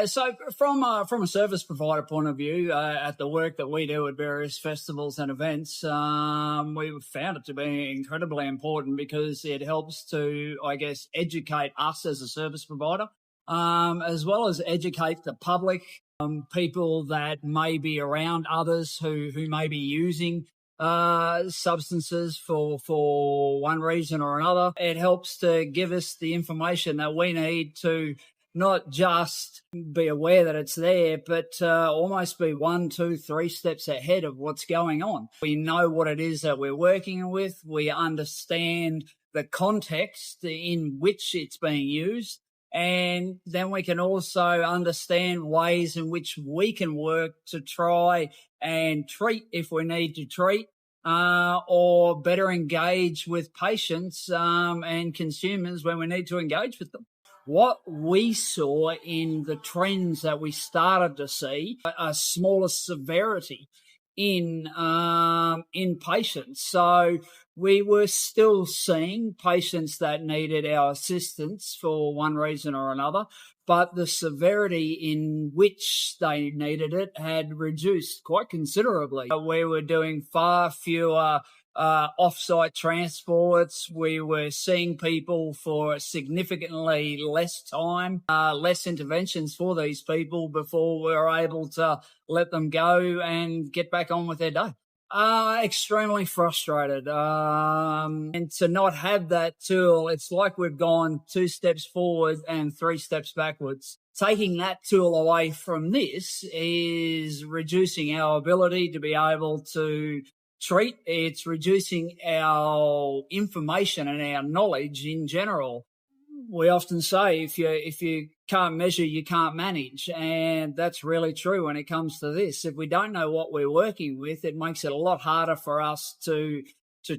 Yeah, so from a service provider point of view, at the work that we do at various festivals and events, we've found it to be incredibly important because it helps to, I guess, educate us as a service provider, as well as educate the public, people that may be around others who may be using substances for one reason or another. It helps to give us the information that we need to not just be aware that it's there, but almost be 1, 2, 3 steps ahead of what's going on. We know what it is that we're working with. We understand the context in which it's being used. And then we can also understand ways in which we can work to try and treat if we need to treat, or better engage with patients and consumers when we need to engage with them. What we saw in the trends that we started to see, a smaller severity in patients. So we were still seeing patients that needed our assistance for one reason or another, but the severity in which they needed it had reduced quite considerably. We were doing far fewer off-site transports. We were seeing people for significantly less time, less interventions for these people before we were able to let them go and get back on with their day. Extremely frustrated. And to not have that tool, it's like we've gone 2 steps forward and 3 steps backwards. Taking that tool away from this is reducing our ability to be able to treat. It's reducing our information and our knowledge in general. We often say if you can't measure, you can't manage. And that's really true when it comes to this. If we don't know what we're working with, it makes it a lot harder for us to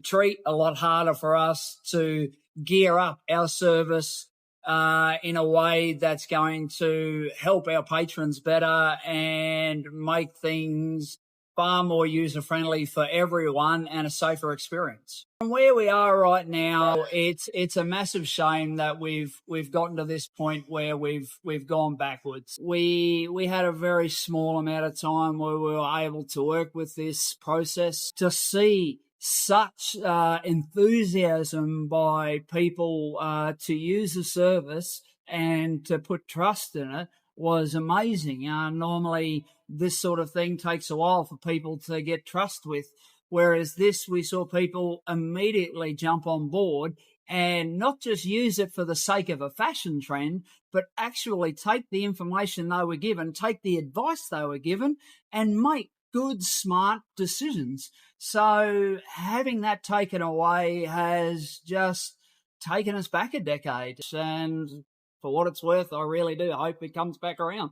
treat, a lot harder for us to gear up our service in a way that's going to help our patrons better and make things far more user-friendly for everyone and a safer experience. From where we are right now, it's a massive shame that we've gotten to this point where we've gone backwards. We had a very small amount of time where we were able to work with this process. To see such enthusiasm by people to use the service and to put trust in it was amazing. Normally, this sort of thing takes a while for people to get trust with, whereas this, we saw people immediately jump on board and not just use it for the sake of a fashion trend, but actually take the information they were given, take the advice they were given, and make good, smart decisions. So having that taken away has just taken us back a decade. And for what it's worth, I really do hope it comes back around.